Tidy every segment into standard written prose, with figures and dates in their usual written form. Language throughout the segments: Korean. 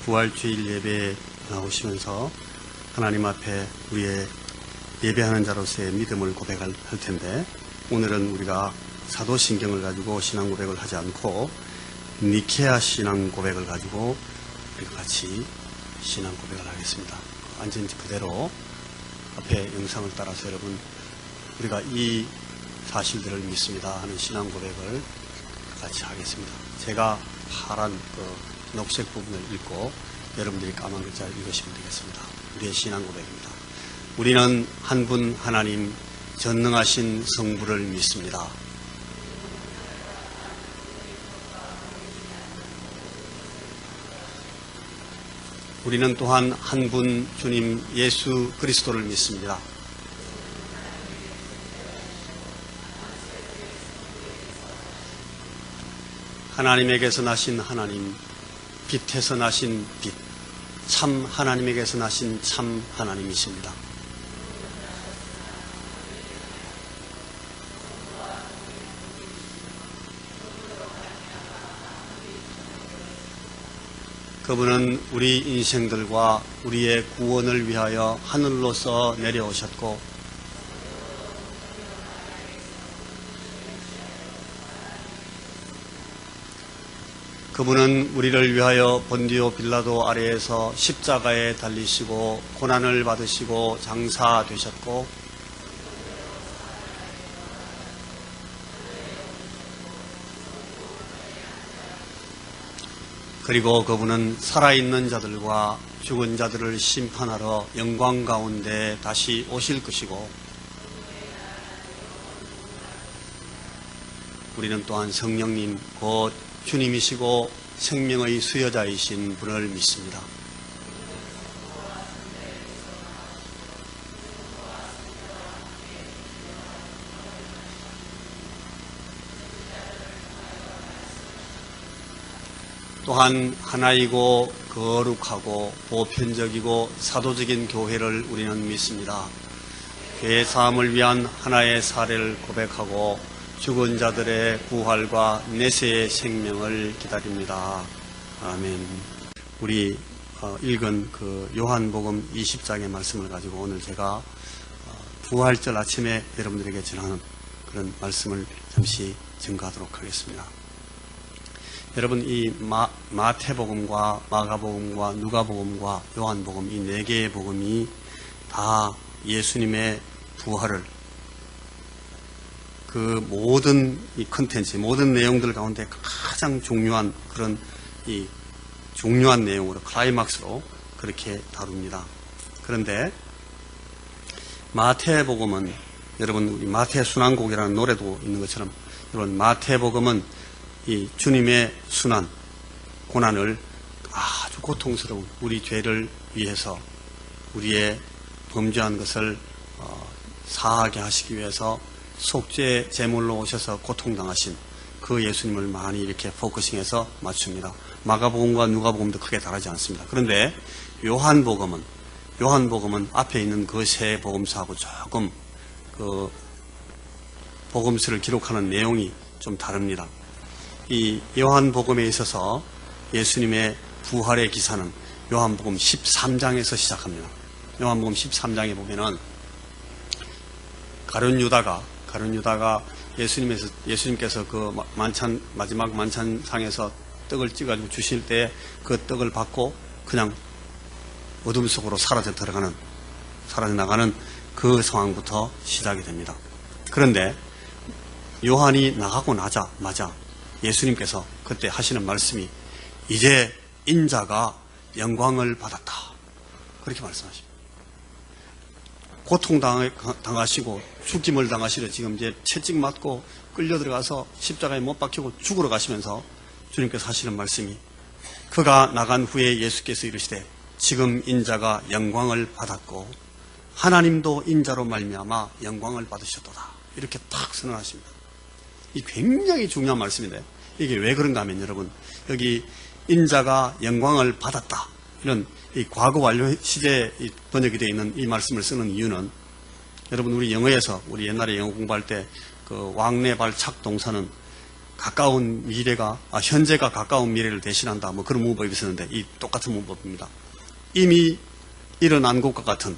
부활주일 예배에 나오시면서 하나님 앞에 우리의 예배하는 자로서의 믿음을 고백할 텐데, 오늘은 우리가 사도신경을 가지고 신앙 고백을 하지 않고 니케아 신앙 고백을 가지고 우리가 같이 신앙 고백을 하겠습니다. 앉은 그대로 앞에 영상을 따라서 여러분, 우리가 이 사실들을 믿습니다 하는 신앙 고백을 같이 하겠습니다. 제가 파란 녹색 부분을 읽고 여러분들이 까만 글자를 읽으시면 되겠습니다. 우리의 신앙 고백입니다. 우리는 한 분 하나님 전능하신 성부를 믿습니다. 우리는 또한 한 분 주님 예수 그리스도를 믿습니다. 하나님에게서 나신 하나님, 빛에서 나신 빛, 참 하나님에게서 나신 참 하나님이십니다. 그분은 우리 인생들과 우리의 구원을 위하여 하늘로서 내려오셨고, 그분은 우리를 위하여 본디오 빌라도 아래에서 십자가에 달리시고 고난을 받으시고 장사되셨고, 그리고 그분은 살아있는 자들과 죽은 자들을 심판하러 영광 가운데 다시 오실 것이고, 우리는 또한 성령님 곧 주님이시고 생명의 수여자이신 분을 믿습니다. 또한 하나이고 거룩하고 보편적이고 사도적인 교회를 우리는 믿습니다. 죄 사함을 위한 하나의 사례를 고백하고 죽은 자들의 부활과 내세의 생명을 기다립니다. 아멘. 우리 읽은 요한복음 20장의 말씀을 가지고 오늘 제가 부활절 아침에 여러분들에게 전하는 그런 말씀을 잠시 증거하도록 하겠습니다. 여러분, 이 마태복음과 마가복음과 누가복음과 요한복음 이 네 개의 복음이 다 예수님의 부활을, 그 모든 이 컨텐츠, 모든 내용들 가운데 가장 중요한 그런 이 중요한 내용으로, 클라이막스로 그렇게 다룹니다. 그런데 마태복음은, 여러분, 우리 마태 순환곡이라는 노래도 있는 것처럼, 여러분, 마태복음은 이 주님의 순환, 고난을 아주 고통스러운 우리 죄를 위해서, 우리의 범죄한 것을 사하게 하시기 위해서 속죄 제물로 오셔서 고통당하신 그 예수님을 많이 이렇게 포커싱해서 맞춥니다. 마가복음과 누가복음도 크게 다르지 않습니다. 그런데 요한복음은 앞에 있는 그 세 복음서하고 조금 그 복음서를 기록하는 내용이 좀 다릅니다. 이 요한복음에 있어서 예수님의 부활의 기사는 요한복음 13장에서 시작합니다. 요한복음 13장에 보면은 가룟 유다가 예수님께서 그 마지막 만찬상에서 떡을 찌가지고 주실 때 그 떡을 받고 그냥 어둠 속으로 사라져 나가는 그 상황부터 시작이 됩니다. 그런데 요한이 나가고 나자마자 예수님께서 그때 하시는 말씀이 이제 인자가 영광을 받았다, 그렇게 말씀하십니다. 고통당하시고 죽임을 당하시려 지금 이제 채찍 맞고 끌려 들어가서 십자가에 못 박히고 죽으러 가시면서 주님께서 하시는 말씀이, 그가 나간 후에 예수께서 이르시되 지금 인자가 영광을 받았고 하나님도 인자로 말미암아 영광을 받으셨도다, 이렇게 딱 선언하십니다. 이 굉장히 중요한 말씀인데, 이게 왜 그런가 하면, 여러분, 여기 인자가 영광을 받았다, 이런 이 과거 완료 시제에 번역이 되어 있는 이 말씀을 쓰는 이유는, 여러분, 우리 영어에서, 우리 옛날에 영어 공부할 때 그 왕래발착 동사는 가까운 미래가, 현재가 가까운 미래를 대신한다. 뭐 그런 문법이 있었는데 이 똑같은 문법입니다. 이미 일어난 것과 같은,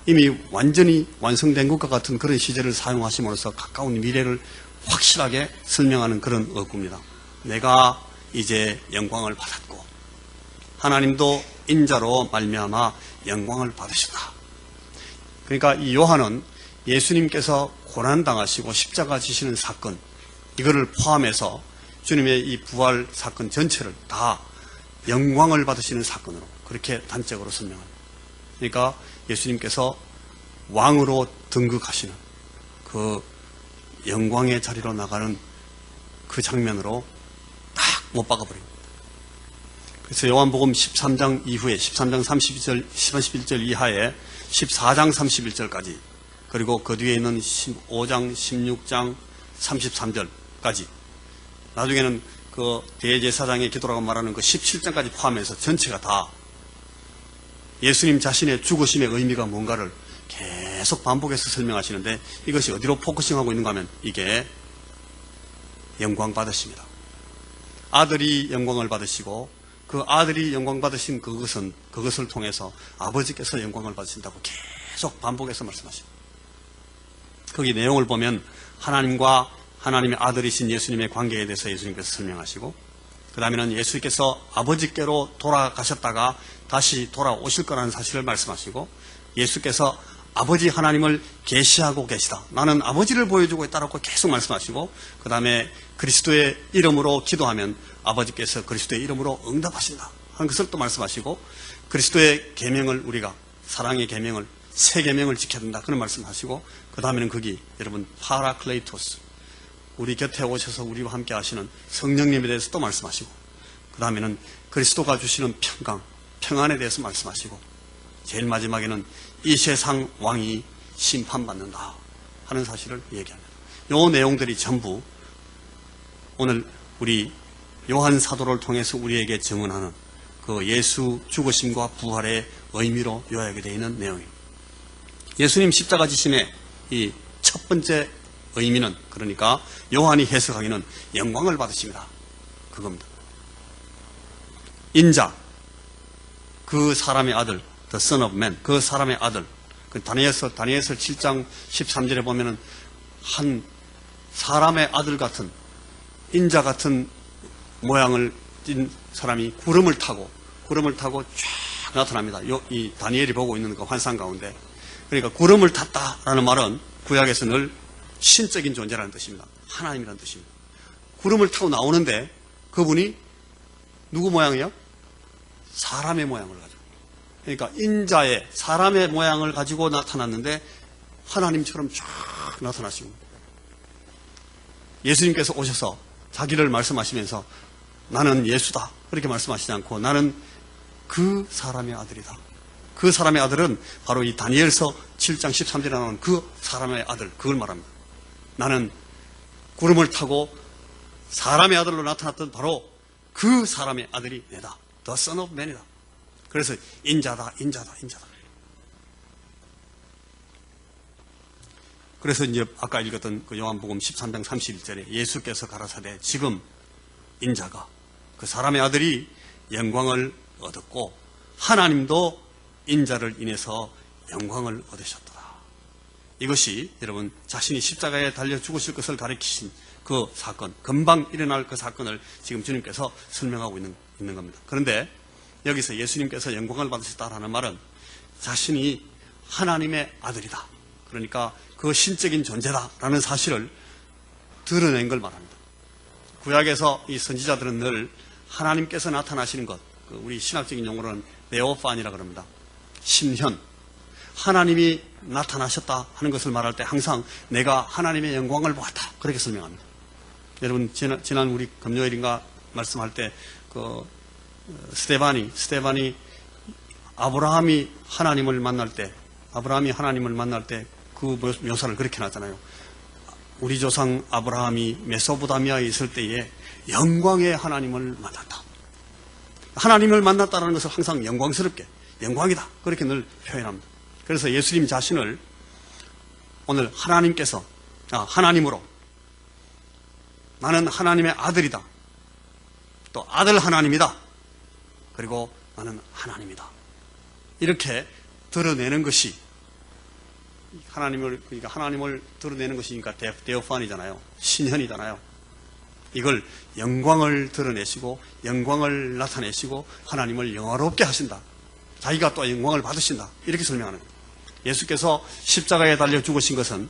이미 완전히 완성된 것과 같은 그런 시제를 사용하심으로써 가까운 미래를 확실하게 설명하는 그런 어구입니다. 내가 이제 영광을 받았고 하나님도 인자로 말미암아 영광을 받으셨다. 그러니까 이 요한은 예수님께서 고난당하시고 십자가 지시는 사건, 이거를 포함해서 주님의 이 부활 사건 전체를 다 영광을 받으시는 사건으로 그렇게 단적으로 설명합니다. 그러니까 예수님께서 왕으로 등극하시는 그 영광의 자리로 나가는 그 장면으로 딱 못 박아버립니다. 그래서 요한복음 13장 이후에 13장 31절 이하에 14장 31절까지, 그리고 그 뒤에 있는 15장 16장 33절까지, 나중에는 그 대제사장의 기도라고 말하는 그 17장까지 포함해서 전체가 다 예수님 자신의 죽으심의 의미가 뭔가를 계속 반복해서 설명하시는데, 이것이 어디로 포커싱하고 있는가 하면 이게 영광 받으십니다. 아들이 영광을 받으시고 그 아들이 영광 받으신 그것을 통해서 아버지께서 영광을 받으신다고 계속 반복해서 말씀하십니다. 거기 내용을 보면 하나님과 하나님의 아들이신 예수님의 관계에 대해서 예수님께서 설명하시고, 그 다음에는 예수님께서 아버지께로 돌아가셨다가 다시 돌아오실 거라는 사실을 말씀하시고, 예수께서 아버지 하나님을 계시하고 계시다, 나는 아버지를 보여주고 있다라고 계속 말씀하시고, 그 다음에 그리스도의 이름으로 기도하면 아버지께서 그리스도의 이름으로 응답하신다 하는 것을 또 말씀하시고, 그리스도의 계명을 우리가, 사랑의 계명을, 새 계명을 지켜야 된다 그런 말씀하시고, 그 다음에는 거기 여러분 파라클레이토스, 우리 곁에 오셔서 우리와 함께 하시는 성령님에 대해서 또 말씀하시고, 그 다음에는 그리스도가 주시는 평강, 평안에 대해서 말씀하시고, 제일 마지막에는 이 세상 왕이 심판받는다 하는 사실을 얘기합니다. 이 내용들이 전부 오늘 우리 요한 사도를 통해서 우리에게 증언하는 그 예수 죽으심과 부활의 의미로 요약이 되어 있는 내용입니다. 예수님 십자가 지심의 이 첫 번째 의미는, 그러니까 요한이 해석하기는 영광을 받으십니다, 그겁니다. 인자, 그 사람의 아들, The Son of Man, 그 사람의 아들. 그 다니엘서 7장 13절에 보면은 한 사람의 아들 같은, 인자 같은 모양을 띈 사람이 구름을 타고 쫙 나타납니다. 이 다니엘이 보고 있는 그 환상 가운데. 그러니까 구름을 탔다라는 말은 구약에서 늘 신적인 존재라는 뜻입니다. 하나님이라는 뜻입니다. 구름을 타고 나오는데 그분이 누구 모양이요? 사람의 모양을 가지고. 그러니까 인자의 사람의 모양을 가지고 나타났는데 하나님처럼 쫙 나타나시고, 예수님께서 오셔서 자기를 말씀하시면서 나는 예수다 그렇게 말씀하시지 않고 나는 그 사람의 아들이다. 그 사람의 아들은 바로 이 다니엘서 7장 13절에 나오는 그 사람의 아들, 그걸 말합니다. 나는 구름을 타고 사람의 아들로 나타났던 바로 그 사람의 아들이 내다. The Son of Man이다. 그래서 인자다. 그래서 이제 아까 읽었던 그 요한복음 13장 31절에 예수께서 가라사대 지금 인자가, 그 사람의 아들이 영광을 얻었고 하나님도 인자를 인해서 영광을 얻으셨더라. 이것이 여러분 자신이 십자가에 달려 죽으실 것을 가리키신 그 사건, 금방 일어날 그 사건을 지금 주님께서 설명하고 있는 겁니다. 그런데 여기서 예수님께서 영광을 받으셨다라는 말은 자신이 하나님의 아들이다, 그러니까 그 신적인 존재다라는 사실을 드러낸 걸 말합니다. 구약에서 이 선지자들은 늘 하나님께서 나타나시는 것, 우리 신학적인 용어로는 네오판이라고 합니다. 신현, 하나님이 나타나셨다 하는 것을 말할 때 항상 내가 하나님의 영광을 보았다 그렇게 설명합니다. 여러분 지난 우리 금요일인가 말씀할 때 그 스데반이 아브라함이 하나님을 만날 때 그 묘사를 그렇게 놨잖아요. 우리 조상 아브라함이 메소포타미아에 있을 때에 영광의 하나님을 만났다. 하나님을 만났다는 것을 항상 영광스럽게, 영광이다 그렇게 늘 표현합니다. 그래서 예수님 자신을 오늘 하나님께서 하나님으로 나는 하나님의 아들이다. 또 아들 하나님이다. 그리고 나는 하나님이다. 이렇게 드러내는 것이 그러니까 하나님을 드러내는 것이니까 데오판이잖아요. 신현이잖아요. 이걸 영광을 드러내시고 영광을 나타내시고 하나님을 영화롭게 하신다. 자기가 또 영광을 받으신다. 이렇게 설명하는 거예요. 예수께서 십자가에 달려 죽으신 것은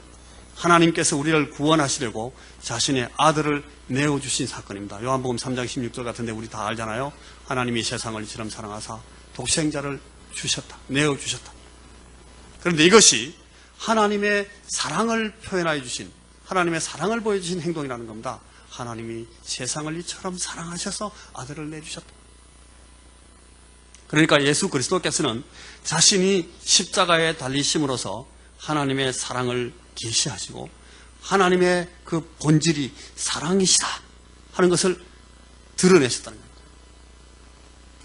하나님께서 우리를 구원하시려고 자신의 아들을 내어주신 사건입니다. 요한복음 3장 16절 같은데 우리 다 알잖아요. 하나님이 세상을 이처럼 사랑하사 독생자를 주셨다. 내어주셨다. 그런데 이것이 하나님의 사랑을 표현하여 주신, 하나님의 사랑을 보여주신 행동이라는 겁니다. 하나님이 세상을 이처럼 사랑하셔서 아들을 내주셨다. 그러니까 예수 그리스도께서는 자신이 십자가에 달리심으로써 하나님의 사랑을 계시하시고 하나님의 그 본질이 사랑이시다 하는 것을 드러내셨다는 겁니다.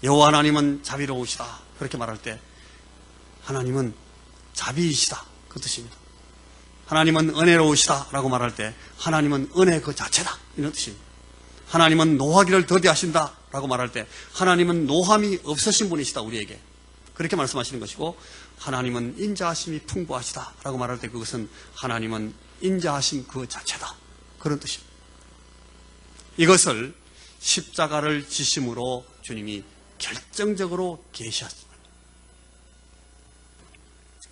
여호와 하나님은 자비로우시다 그렇게 말할 때 하나님은 자비이시다 그 뜻입니다. 하나님은 은혜로우시다 라고 말할 때 하나님은 은혜 그 자체다 이런 뜻입니다. 하나님은 노하기를 더디하신다 라고 말할 때 하나님은 노함이 없으신 분이시다 우리에게 그렇게 말씀하시는 것이고, 하나님은 인자하심이 풍부하시다 라고 말할 때 그것은 하나님은 인자하심 그 자체다 그런 뜻입니다. 이것을 십자가를 지심으로 주님이 결정적으로 계시하십니다.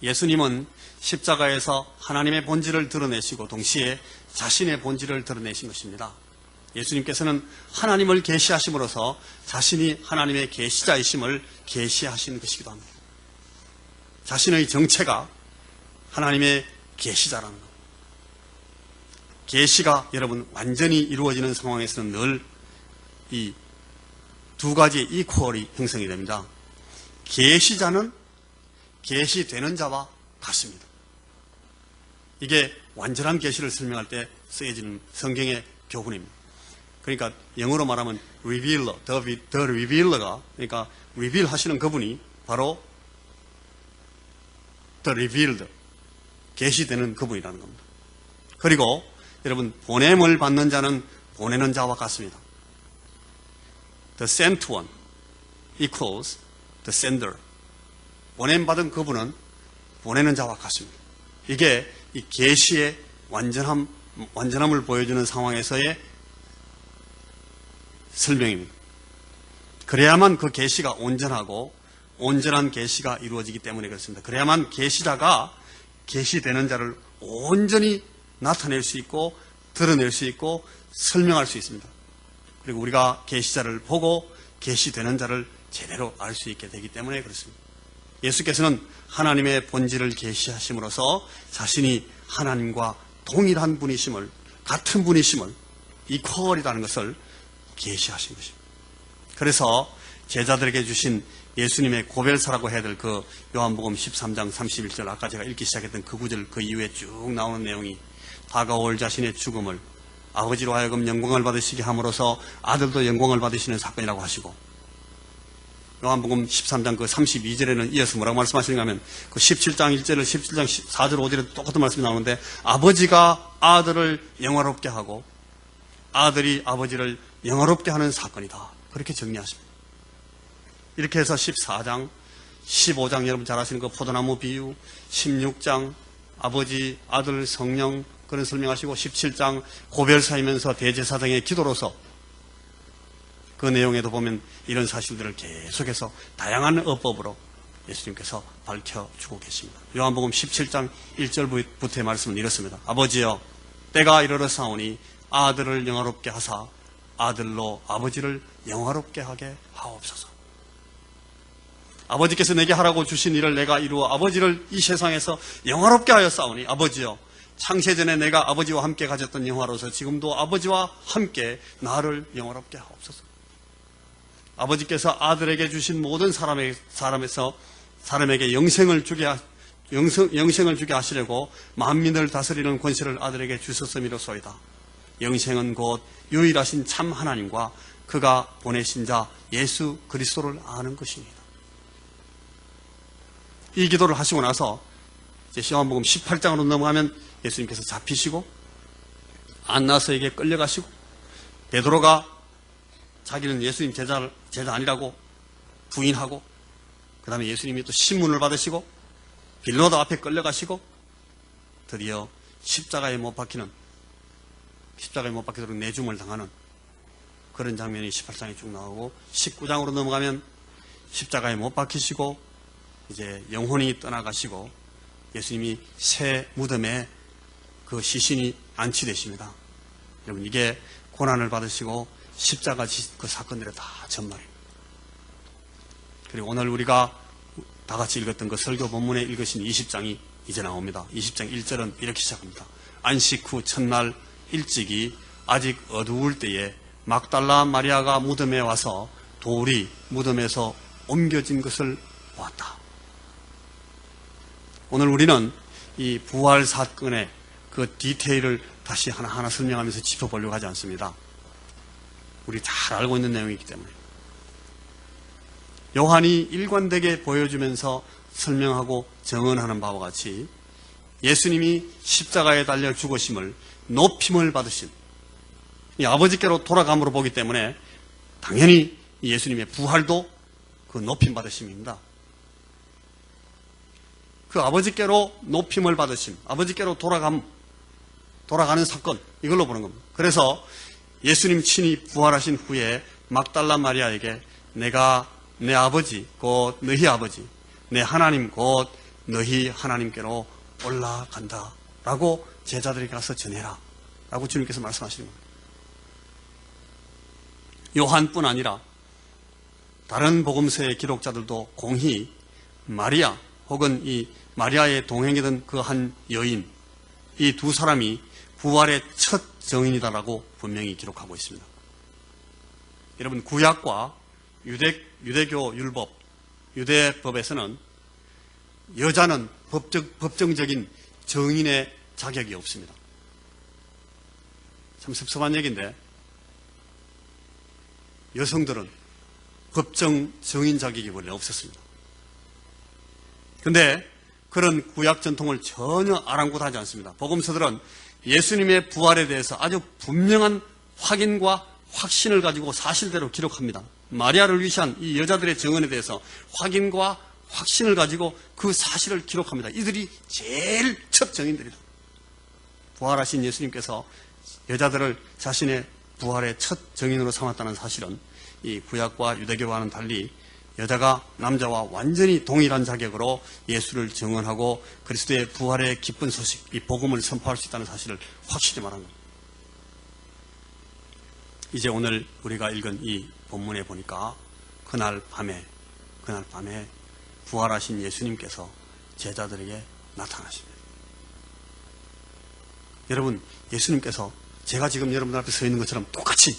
예수님은 십자가에서 하나님의 본질을 드러내시고 동시에 자신의 본질을 드러내신 것입니다. 예수님께서는 하나님을 계시하심으로써 자신이 하나님의 계시자이심을 계시하신 것이기도 합니다. 자신의 정체가 하나님의 계시자라는 것. 계시가 여러분 완전히 이루어지는 상황에서는 늘 이 두 가지 이퀄이 형성이 됩니다. 계시자는 계시되는 자와 같습니다. 이게 완전한 계시를 설명할 때 쓰여지는 성경의 교훈입니다. 그러니까 영어로 말하면 revealer, the revealer가 그러니까 reveal 하시는 그분이 바로 the revealed, 계시되는 그분이라는 겁니다. 그리고 여러분 보냄을 받는 자는 보내는 자와 같습니다. The sent one equals the sender. 보냄받은 그분은 보내는 자와 같습니다. 이게 이 계시의 완전함을 보여주는 상황에서의 설명입니다. 그래야만 그 계시가 온전하고 온전한 계시가 이루어지기 때문에 그렇습니다. 그래야만 계시자가 계시되는 자를 온전히 나타낼 수 있고 드러낼 수 있고 설명할 수 있습니다. 그리고 우리가 계시자를 보고 계시되는 자를 제대로 알 수 있게 되기 때문에 그렇습니다. 예수께서는 하나님의 본질을 계시하심으로써 자신이 하나님과 동일한 분이심을, 같은 분이심을, 이퀄이라는 것을 계시하신 것입니다. 그래서 제자들에게 주신 예수님의 고별사라고 해야 될 그 요한복음 13장 31절 아까 제가 읽기 시작했던 그 구절 그 이후에 쭉 나오는 내용이 다가올 자신의 죽음을 아버지로 하여금 영광을 받으시게 함으로써 아들도 영광을 받으시는 사건이라고 하시고, 요한복음 13장 그 32절에는 이어서 뭐라고 말씀하시는가 하면 그 17장 1절을 17장 4절 5절에 똑같은 말씀이 나오는데 아버지가 아들을 영화롭게 하고 아들이 아버지를 영화롭게 하는 사건이다 그렇게 정리하십니다. 이렇게 해서 14장 15장 여러분 잘 아시는 그 포도나무 비유, 16장 아버지 아들 성령 그런 설명하시고 17장 고별사이면서 대제사장의 기도로서 그 내용에도 보면 이런 사실들을 계속해서 다양한 어법으로 예수님께서 밝혀주고 계십니다. 요한복음 17장 1절부터의 말씀은 이렇습니다. 아버지여 때가 이르렀사오니 아들을 영화롭게 하사 아들로 아버지를 영화롭게 하게 하옵소서. 아버지께서 내게 하라고 주신 일을 내가 이루어 아버지를 이 세상에서 영화롭게 하였사오니 아버지여 창세전에 내가 아버지와 함께 가졌던 영화로서 지금도 아버지와 함께 나를 영화롭게 하옵소서. 아버지께서 아들에게 주신 모든 사람에게 영생을 주게 하시려고 만민을 다스리는 권세를 아들에게 주셨음이로소이다. 영생은 곧 유일하신 참 하나님과 그가 보내신 자 예수 그리스도를 아는 것입니다. 이 기도를 하시고 나서 이제 요한복음 18장으로 넘어가면 예수님께서 잡히시고 안나서에게 끌려가시고 베드로가 자기는 예수님 제자 아니라고 부인하고, 그 다음에 예수님이 또 신문을 받으시고 빌라도 앞에 끌려가시고 드디어 십자가에 못 박히도록 내줌을 당하는 그런 장면이 18장에 쭉 나오고, 19장으로 넘어가면 십자가에 못 박히시고 이제 영혼이 떠나가시고 예수님이 새 무덤에 그 시신이 안치되십니다. 여러분, 이게 고난을 받으시고 십자가 그 사건들의 다 전말입니다. 그리고 오늘 우리가 다 같이 읽었던 그 설교 본문에 읽으신 20장이 이제 나옵니다. 20장 1절은 이렇게 시작합니다. 안식 후 첫날 일찍이 아직 어두울 때에 막달라 마리아가 무덤에 와서 돌이 무덤에서 옮겨진 것을 보았다. 오늘 우리는 이 부활 사건의 그 디테일을 다시 하나하나 설명하면서 짚어보려고 하지 않습니다. 우리 잘 알고 있는 내용이기 때문에. 요한이 일관되게 보여주면서 설명하고 증언하는 바와 같이 예수님이 십자가에 달려 죽으심을 높임을 받으신 이 아버지께로 돌아감으로 보기 때문에 당연히 예수님의 부활도 그 높임 받으심입니다. 그 아버지께로 높임을 받으심, 아버지께로 돌아가는 사건, 이걸로 보는 겁니다. 그래서 예수님 친히 부활하신 후에 막달라 마리아에게 내가 내 아버지 곧 너희 아버지, 내 하나님 곧 너희 하나님께로 올라간다 라고 제자들에게 가서 전해라 라고 주님께서 말씀하시는 겁니다. 요한뿐 아니라 다른 복음서의 기록자들도 공히 마리아 혹은 이 마리아의 동행이던 그 한 여인, 이 두 사람이 부활의 첫 증인이다라고 분명히 기록하고 있습니다. 여러분, 구약과 유대교 율법, 유대법에서는 여자는 법정적인 증인의 자격이 없습니다. 참 섭섭한 얘기인데 여성들은 법정 증인 자격이 원래 없었습니다. 그런데 그런 구약 전통을 전혀 아랑곳하지 않습니다. 복음서들은 예수님의 부활에 대해서 아주 분명한 확인과 확신을 가지고 사실대로 기록합니다. 마리아를 위시한 이 여자들의 증언에 대해서 확인과 확신을 가지고 그 사실을 기록합니다. 이들이 제일 첫 증인들이다. 부활하신 예수님께서 여자들을 자신의 부활의 첫 증인으로 삼았다는 사실은 이 구약과 유대교와는 달리 여자가 남자와 완전히 동일한 자격으로 예수를 증언하고 그리스도의 부활의 기쁜 소식, 이 복음을 선포할 수 있다는 사실을 확실히 말한 겁니다. 이제 오늘 우리가 읽은 이 본문에 보니까 그날 밤에 부활하신 예수님께서 제자들에게 나타나십니다. 여러분, 예수님께서 제가 지금 여러분들 앞에 서 있는 것처럼 똑같이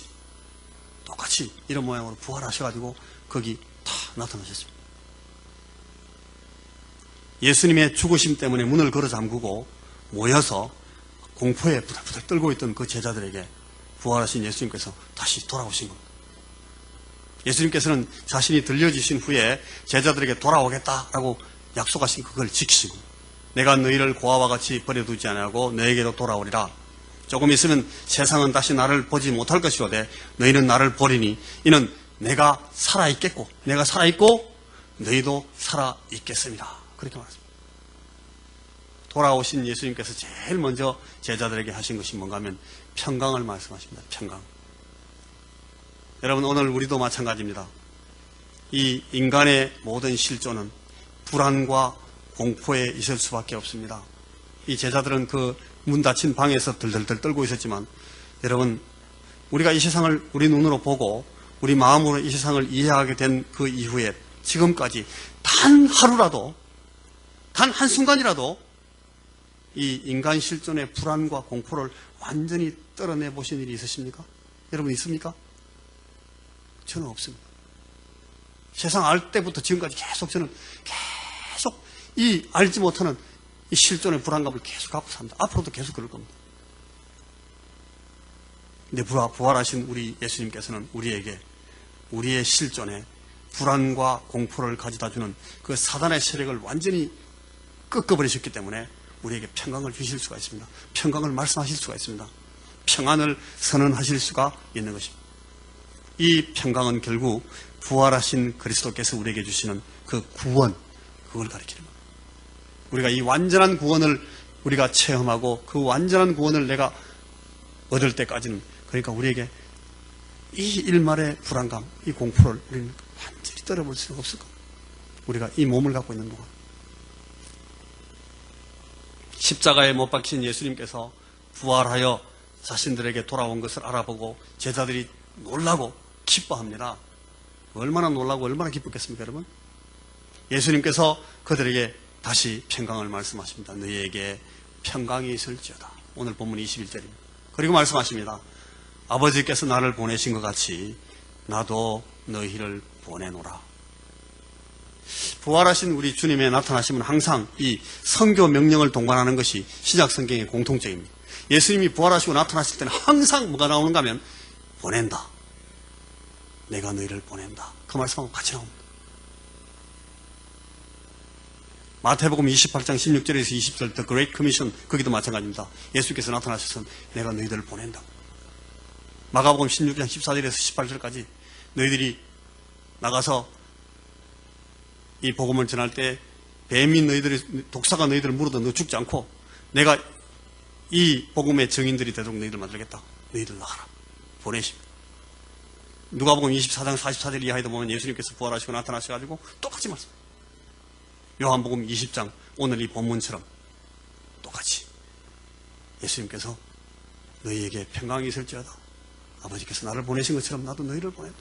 이런 모양으로 부활하셔가지고 거기 다 나타나셨습니다. 예수님의 죽으심 때문에 문을 걸어 잠그고 모여서 공포에 부들부들 떨고 있던 그 제자들에게 부활하신 예수님께서 다시 돌아오신 겁니다. 예수님께서는 자신이 들려주신 후에 제자들에게 돌아오겠다라고 약속하신 그걸 지키시고, 내가 너희를 고아와 같이 버려두지 아니하고 너에게로 돌아오리라. 조금 있으면 세상은 다시 나를 보지 못할 것이로되 너희는 나를 보리니 이는 내가 살아있겠고 내가 살아있고 너희도 살아있겠습니다. 그렇게 말했습니다. 돌아오신 예수님께서 제일 먼저 제자들에게 하신 것이 뭔가 하면 평강을 말씀하십니다. 평강. 여러분, 오늘 우리도 마찬가지입니다. 이 인간의 모든 실존은 불안과 공포에 있을 수밖에 없습니다. 이 제자들은 그 문 닫힌 방에서 들들들 떨고 있었지만, 여러분, 우리가 이 세상을 우리 눈으로 보고 우리 마음으로 이 세상을 이해하게 된 그 이후에 지금까지 단 하루라도, 단 한순간이라도 이 인간 실존의 불안과 공포를 완전히 떨어내 보신 일이 있으십니까? 여러분, 있습니까? 저는 없습니다. 세상 알 때부터 지금까지 저는 계속 이 알지 못하는 이 실존의 불안감을 계속 갖고 삽니다. 앞으로도 계속 그럴 겁니다. 근데 부활하신 우리 예수님께서는 우리에게 우리의 실존에 불안과 공포를 가져다주는 그 사단의 세력을 완전히 꺾어버리셨기 때문에 우리에게 평강을 주실 수가 있습니다. 평강을 말씀하실 수가 있습니다. 평안을 선언하실 수가 있는 것입니다. 이 평강은 결국 부활하신 그리스도께서 우리에게 주시는 그 구원, 그걸 가리키는 겁니다. 우리가 이 완전한 구원을 우리가 체험하고 그 완전한 구원을 내가 얻을 때까지는, 그러니까 우리에게 이 일말의 불안감, 이 공포를 우리는 완전히 떨어볼 수는 없을 겁니다. 우리가 이 몸을 갖고 있는 동안. 십자가에 못 박힌 예수님께서 부활하여 자신들에게 돌아온 것을 알아보고 제자들이 놀라고 기뻐합니다. 얼마나 놀라고 얼마나 기뻤겠습니까, 여러분? 예수님께서 그들에게 다시 평강을 말씀하십니다. 너희에게 평강이 있을지어다. 오늘 본문 21절입니다. 그리고 말씀하십니다. 아버지께서 나를 보내신 것 같이 나도 너희를 보내노라. 부활하신 우리 주님의 나타나심은 항상 이 선교 명령을 동반하는 것이 신약 성경의 공통점입니다. 예수님이 부활하시고 나타나실 때는 항상 뭐가 나오는가 하면 보낸다. 내가 너희를 보낸다. 그 말씀하고 같이 나옵니다. 마태복음 28장 16절에서 20절 The Great Commission, 거기도 마찬가지입니다. 예수께서 나타나셔서 내가 너희들을 보낸다. 마가복음 16장 14절에서 18절까지 너희들이 나가서 이 복음을 전할 때 뱀이 독사가 너희들을 물어도 너 죽지 않고 내가 이 복음의 증인들이 되도록 너희들 만들겠다. 너희들 나가라. 보내십니다. 누가복음 24장 44절 이하에도 보면 예수님께서 부활하시고 나타나셔가지고 똑같이 말씀. 요한복음 20장 오늘 이 본문처럼 똑같이 예수님께서 너희에게 평강이 있을지어다. 아버지께서 나를 보내신 것처럼 나도 너희를 보낸다.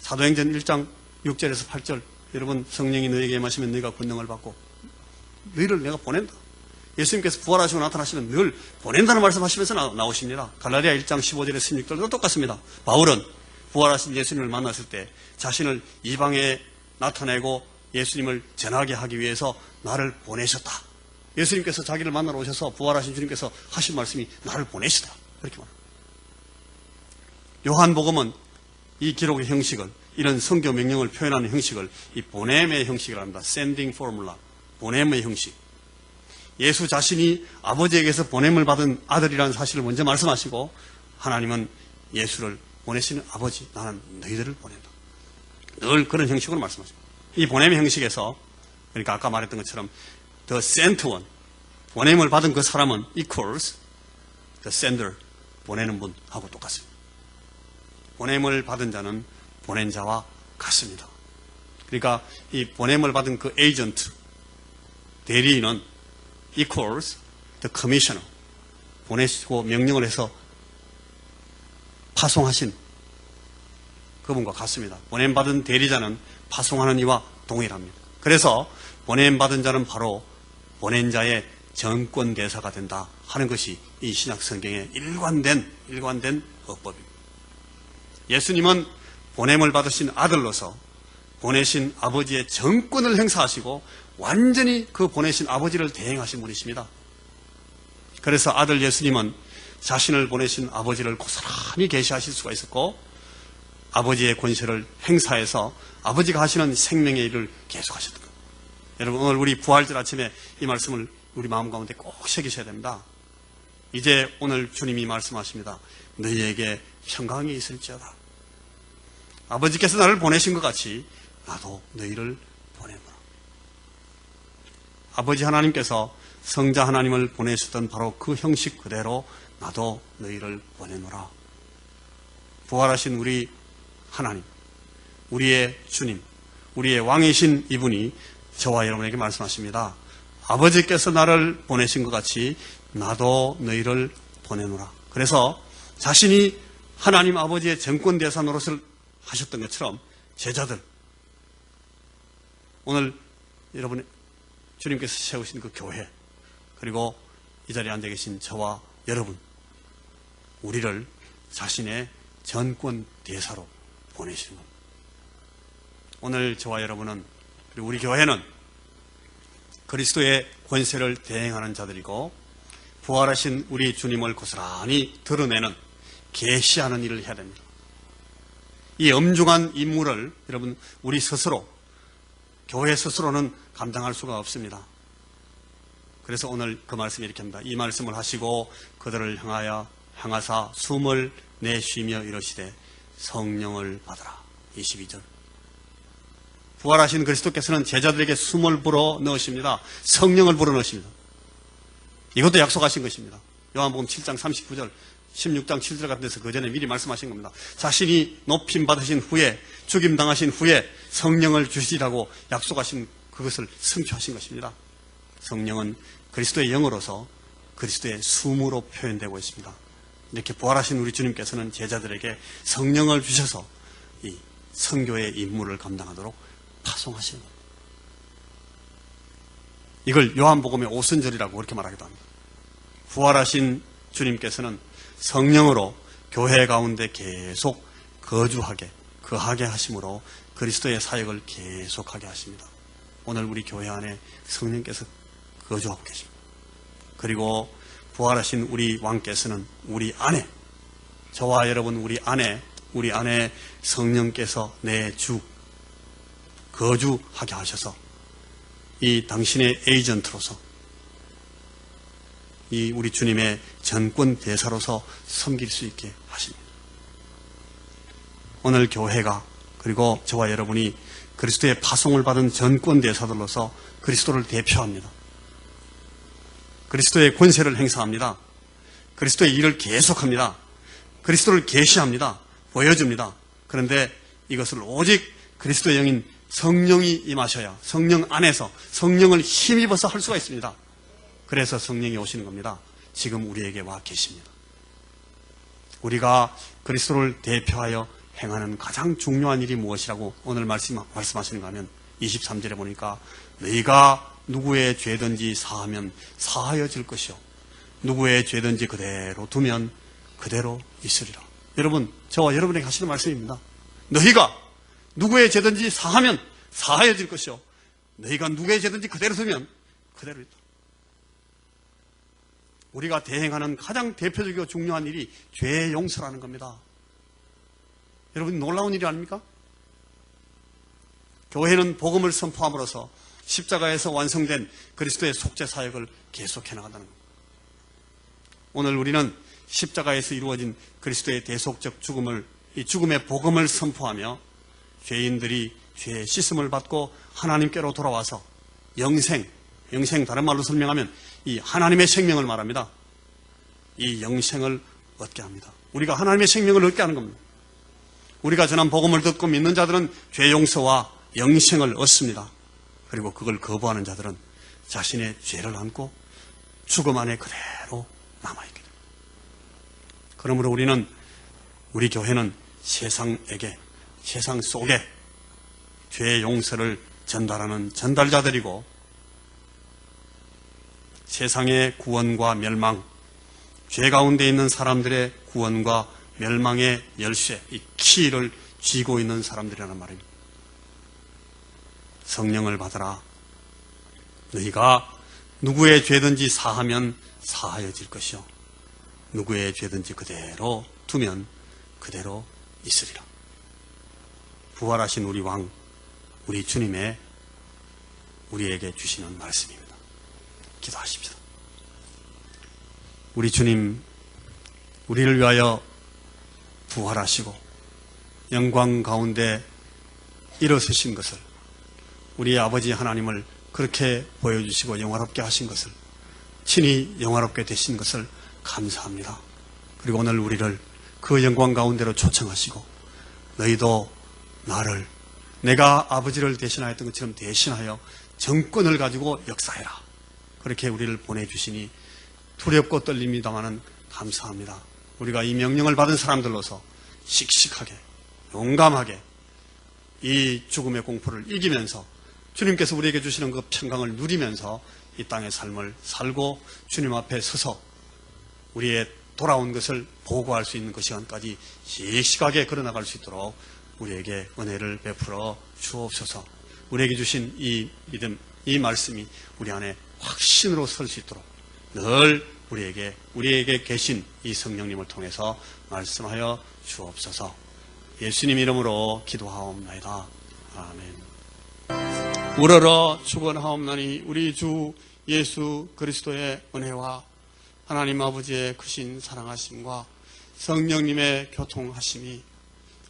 사도행전 1장 6절에서 8절 여러분 성령이 너희에게 임하시면 너희가 권능을 받고 너희를 내가 보낸다. 예수님께서 부활하시고 나타나시면 늘 보낸다는 말씀하시면서 나오십니다. 갈라디아 1장 15절에서 16절도 똑같습니다. 바울은 부활하신 예수님을 만났을 때 자신을 이방에 나타내고 예수님을 전하게 하기 위해서 나를 보내셨다. 예수님께서 자기를 만나러 오셔서 부활하신 주님께서 하신 말씀이 나를 보내시다. 그렇게 말합니다. 요한복음은 이 기록의 형식을, 이런 성교 명령을 표현하는 형식을 이 보냄의 형식이라 합니다. sending formula, 보냄의 형식. 예수 자신이 아버지에게서 보냄을 받은 아들이라는 사실을 먼저 말씀하시고 하나님은 예수를 보내시는 아버지, 나는 너희들을 보낸다. 늘 그런 형식으로 말씀하십니다. 이 보냄의 형식에서, 그러니까 아까 말했던 것처럼 the sent one, 보냄을 받은 그 사람은 equals the sender, 보내는 분하고 똑같습니다. 보냄을 받은 자는 보낸 자와 같습니다. 그러니까 이 보냄을 받은 그 에이전트, 대리인은 equals the commissioner, 보내시고 명령을 해서 파송하신 그분과 같습니다. 보냄받은 대리자는 파송하는 이와 동일합니다. 그래서 보냄받은 자는 바로 보낸 자의 정권 대사가 된다 하는 것이 이 신약 성경의 일관된 어법입니다. 예수님은 보냄을 받으신 아들로서 보내신 아버지의 정권을 행사하시고 완전히 그 보내신 아버지를 대행하신 분이십니다. 그래서 아들 예수님은 자신을 보내신 아버지를 고스란히 계시하실 수가 있었고 아버지의 권세를 행사해서 아버지가 하시는 생명의 일을 계속하셨던 겁니다. 여러분 오늘 우리 부활절 아침에 이 말씀을 우리 마음 가운데 꼭 새기셔야 됩니다. 이제 오늘 주님이 말씀하십니다. 너희에게 평강이 있을지어다. 아버지께서 나를 보내신 것 같이 나도 너희를 보내노라. 아버지 하나님께서 성자 하나님을 보내셨던 바로 그 형식 그대로 나도 너희를 보내노라. 부활하신 우리 하나님, 우리의 주님, 우리의 왕이신 이분이 저와 여러분에게 말씀하십니다. 아버지께서 나를 보내신 것 같이 나도 너희를 보내노라. 그래서 자신이 하나님 아버지의 정권 대사 노릇을 하셨던 것처럼 제자들, 오늘 여러분 주님께서 세우신 그 교회, 그리고 이 자리에 앉아 계신 저와 여러분, 우리를 자신의 전권 대사로 보내시는 겁니다. 오늘 저와 여러분은, 그리고 우리 교회는 그리스도의 권세를 대행하는 자들이고 부활하신 우리 주님을 고스란히 드러내는, 계시하는 일을 해야 됩니다. 이 엄중한 임무를 여러분 우리 스스로, 교회 스스로는 감당할 수가 없습니다. 그래서 오늘 그 말씀이 이렇게 합니다. 이 말씀을 하시고 그들을 향하여 향하사 숨을 내쉬며 이러시되 성령을 받으라. 22절. 부활하신 그리스도께서는 제자들에게 숨을 불어 넣으십니다. 성령을 불어 넣으십니다. 이것도 약속하신 것입니다. 요한복음 7장 39절, 16장 7절 같은 데서 그 전에 미리 말씀하신 겁니다. 자신이 높임 받으신 후에, 죽임 당하신 후에 성령을 주시라고 약속하신 그것을 성취하신 것입니다. 성령은 그리스도의 영으로서 그리스도의 숨으로 표현되고 있습니다. 이렇게 부활하신 우리 주님께서는 제자들에게 성령을 주셔서 이 선교의 임무를 감당하도록 파송하시는 겁니다. 이걸 요한복음의 오순절이라고 그렇게 말하기도 합니다. 부활하신 주님께서는 성령으로 교회 가운데 계속 거주하게, 거하게 하심으로 그리스도의 사역을 계속하게 하십니다. 오늘 우리 교회 안에 성령께서 거주하고 계십니다. 그리고 부활하신 우리 왕께서는 우리 안에, 저와 여러분 우리 안에 성령께서 내 주 거주하게 하셔서 이 당신의 에이전트로서 이 우리 주님의 전권 대사로서 섬길 수 있게 하십니다. 오늘 교회가 그리고 저와 여러분이 그리스도의 파송을 받은 전권 대사들로서 그리스도를 대표합니다. 그리스도의 권세를 행사합니다. 그리스도의 일을 계속합니다. 그리스도를 계시합니다. 보여줍니다. 그런데 이것을 오직 그리스도의 영인 성령이 임하셔야 성령 안에서 성령을 힘입어서 할 수가 있습니다. 그래서 성령이 오시는 겁니다. 지금 우리에게 와 계십니다. 우리가 그리스도를 대표하여 행하는 가장 중요한 일이 무엇이라고 오늘 말씀하시는가 하면 23절에 보니까 너희가 누구의 죄든지 사하면 사하여질 것이요 누구의 죄든지 그대로 두면 그대로 있으리라. 여러분, 저와 여러분에게 하시는 말씀입니다. 너희가 누구의 죄든지 사하면 사하여질 것이요 너희가 누구의 죄든지 그대로 두면 그대로 있다. 우리가 대행하는 가장 대표적이고 중요한 일이 죄의 용서라는 겁니다. 여러분, 놀라운 일이 아닙니까? 교회는 복음을 선포함으로써 십자가에서 완성된 그리스도의 속죄 사역을 계속해 나간다는 겁니다. 오늘 우리는 십자가에서 이루어진 그리스도의 대속적 죽음을, 이 죽음의 복음을 선포하며 죄인들이 죄의 씻음을 받고 하나님께로 돌아와서 영생 다른 말로 설명하면 이 하나님의 생명을 말합니다. 이 영생을 얻게 합니다. 우리가 하나님의 생명을 얻게 하는 겁니다. 우리가 전한 복음을 듣고 믿는 자들은 죄 용서와 영생을 얻습니다. 그리고 그걸 거부하는 자들은 자신의 죄를 안고 죽음 안에 그대로 남아있게 됩니다. 그러므로 우리 교회는 세상 속에 죄의 용서를 전달하는 전달자들이고 세상의 구원과 멸망, 죄 가운데 있는 사람들의 구원과 멸망의 열쇠, 이 키를 쥐고 있는 사람들이라는 말입니다. 성령을 받아라. 너희가 누구의 죄든지 사하면 사하여질 것이요 누구의 죄든지 그대로 두면 그대로 있으리라. 부활하신 우리 왕, 우리 주님의 우리에게 주시는 말씀입니다. 기도하십시다. 우리 주님, 우리를 위하여 부활하시고 영광 가운데 일어서신 것을, 우리 아버지 하나님을 그렇게 보여주시고 영화롭게 하신 것을, 친히 영화롭게 되신 것을 감사합니다. 그리고 오늘 우리를 그 영광 가운데로 초청하시고 너희도 나를 내가 아버지를 대신하였던 것처럼 대신하여 정권을 가지고 역사해라. 그렇게 우리를 보내주시니 두렵고 떨립니다마는 감사합니다. 우리가 이 명령을 받은 사람들로서 씩씩하게 용감하게 이 죽음의 공포를 이기면서 주님께서 우리에게 주시는 그 평강을 누리면서 이 땅의 삶을 살고 주님 앞에 서서 우리의 돌아온 것을 보고할 수 있는 그 시간까지 씩씩하게 걸어나갈 수 있도록 우리에게 은혜를 베풀어 주옵소서. 우리에게 주신 이 믿음, 이 말씀이 우리 안에 확신으로 설 수 있도록 늘 우리에게 계신 이 성령님을 통해서 말씀하여 주옵소서. 예수님 이름으로 기도하옵나이다. 아멘. 우러러 축원하옵나니 우리 주 예수 그리스도의 은혜와 하나님 아버지의 크신 사랑하심과 성령님의 교통하심이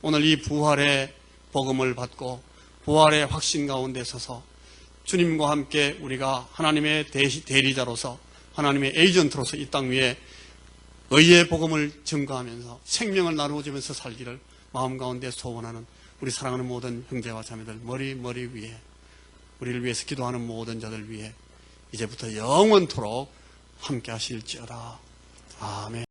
오늘 이 부활의 복음을 받고 부활의 확신 가운데 서서 주님과 함께 우리가 하나님의 대리자로서 하나님의 에이전트로서 이 땅 위에 의의 복음을 증거하면서 생명을 나누어주면서 살기를 마음 가운데 소원하는 우리 사랑하는 모든 형제와 자매들 머리 위에 우리를 위해서 기도하는 모든 자들 위해 이제부터 영원토록 함께 하실지어다. 아멘.